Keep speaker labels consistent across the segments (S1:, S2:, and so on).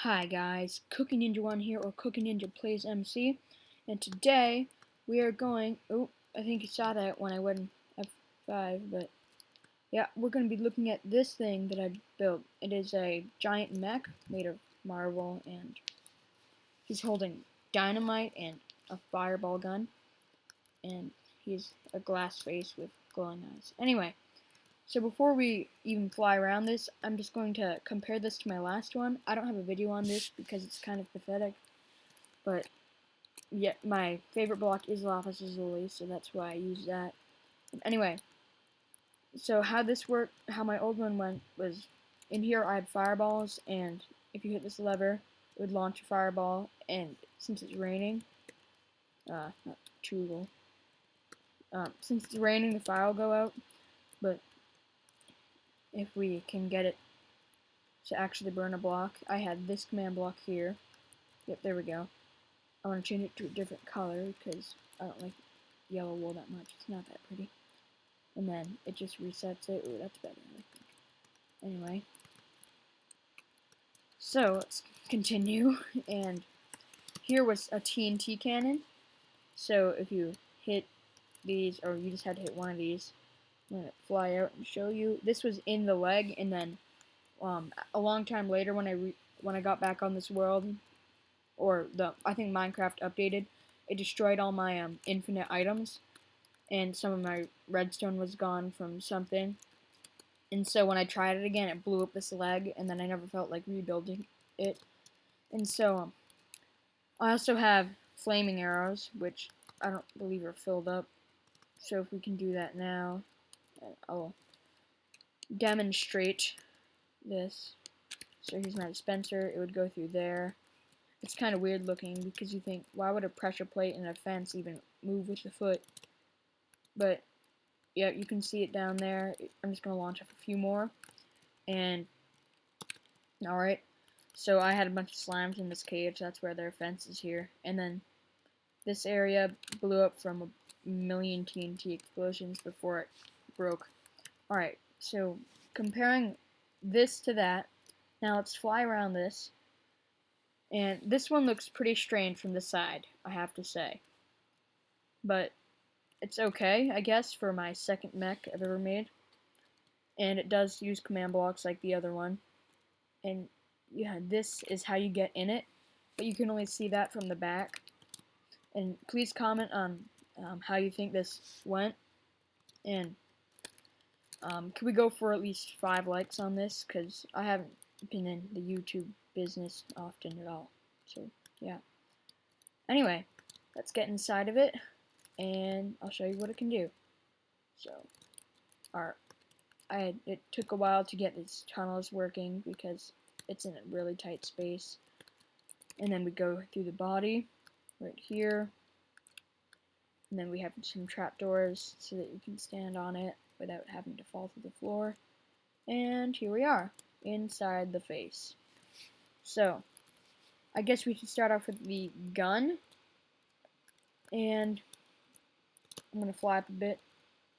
S1: Hi guys, Cooking Ninja 1 here, or Cooking Ninja Plays MC, and today we are going, I think you saw that when I went F5, but yeah, we're going to be looking at this thing that I built. It is a giant mech made of marble, and he's holding dynamite and a fireball gun, and he's a glass face with glowing eyes. Anyway, so before we even fly around this, I'm just going to compare this to my last one. I don't have a video on this because it's kind of pathetic, but yeah, my favorite block is Lapis Lazuli, so that's why I use that. Anyway, so how this worked, how my old one went was, in here I had fireballs, and if you hit this lever, it would launch a fireball, and since it's raining, not too since it's raining, the fire will go out, but if we can get it to actually burn a block, I had this command block here. Yep, there we go. I want to change it to a different color because I don't like yellow wool that much. It's not that pretty. And then it just resets it. Ooh, that's better, I think. Anyway. So, let's continue. And here was a TNT cannon. So, if you hit these, or you just had to hit one of these, I'm going to fly out and show you. This was in the leg, and then a long time later when I got back on this world, or I think Minecraft updated, it destroyed all my infinite items, and some of my redstone was gone from something. And so when I tried it again, it blew up this leg, and then I never felt like rebuilding it. And so I also have flaming arrows, which I don't believe are filled up. So if we can do that now, I'll demonstrate this. So here's my dispenser. It would go through there. It's kind of weird looking because you think, why would a pressure plate in a fence even move with the foot? But yeah, you can see it down there. I'm just going to launch up a few more. And alright, so I had a bunch of slimes in this cage. That's where their fence is here. And then this area blew up from a million TNT explosions before it broke. Alright, so comparing this to that, now let's fly around this. And this one looks pretty strange from the side, I have to say. But it's okay, I guess, for my second mech I've ever made. And it does use command blocks like the other one. And yeah, this is how you get in it. But you can only see that from the back. And please comment on how you think this went. And can we go for at least 5 likes on this? Because I haven't been in the YouTube business often at all. So, yeah. Anyway, let's get inside of it, and I'll show you what it can do. So, it took a while to get these tunnels working because it's in a really tight space. And then we go through the body, right here. And then we have some trapdoors so that you can stand on it without having to fall to the floor. And here we are, inside the face. So, I guess we should start off with the gun. And I'm going to fly up a bit.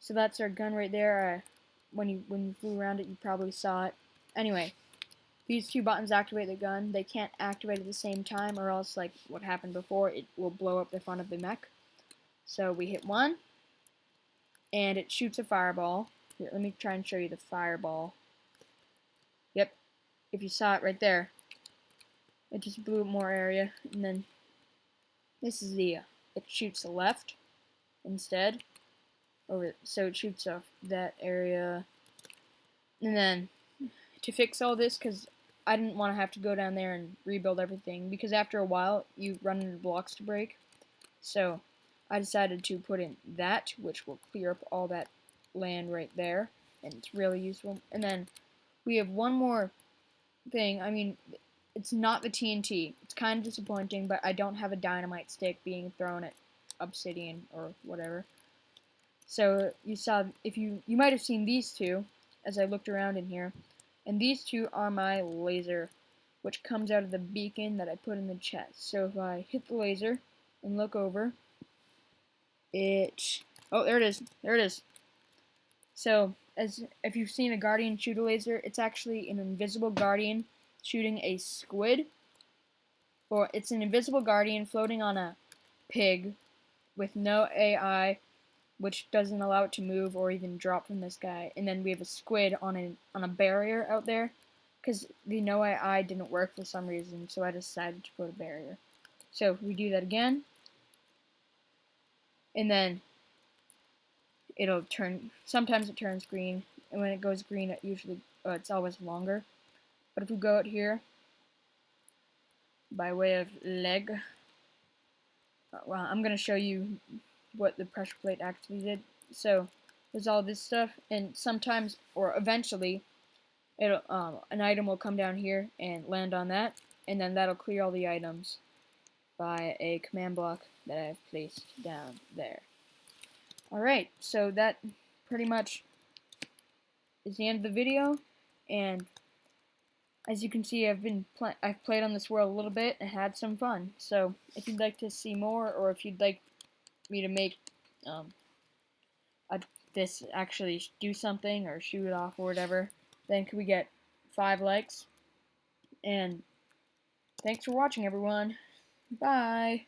S1: So that's our gun right there. When you flew around it, you probably saw it. Anyway, these two buttons activate the gun. They can't activate at the same time, or else, like what happened before, it will blow up the front of the mech. So we hit one, and it shoots a fireball. Here, let me try and show you the fireball. Yep, if you saw it right there, it just blew up more area. And then this is it shoots the left instead. So it shoots off that area. And then to fix all this, because I didn't want to have to go down there and rebuild everything, because after a while you run into blocks to break. So I decided to put in that, which will clear up all that land right there, and it's really useful. And then we have one more thing. I mean, it's not the TNT. It's kind of disappointing, but I don't have a dynamite stick being thrown at obsidian or whatever. So you saw, if you might have seen these two as I looked around in here, and these two are my laser, which comes out of the beacon that I put in the chest. So if I hit the laser and look over, oh, there it is. So if you've seen a guardian shoot a laser, it's actually an invisible guardian shooting a squid, or it's an invisible guardian floating on a pig with no AI, which doesn't allow it to move or even drop from the sky. And then we have a squid on a barrier out there, because the no AI didn't work for some reason, so I decided to put a barrier. So we do that again, and then it'll turn. Sometimes it turns green, and when it goes green, it's always longer. But if we go out here by way of leg, well, I'm gonna show you what the pressure plate actually did. So there's all this stuff, and sometimes or eventually, an item will come down here and land on that, and then that'll clear all the items by a command block that I've placed down there. Alright, so that pretty much is the end of the video, and as you can see, I've played on this world a little bit and had some fun. So if you'd like to see more, or if you'd like me to make this actually do something or shoot it off or whatever, then could we get 5 likes? And thanks for watching, everyone. Bye.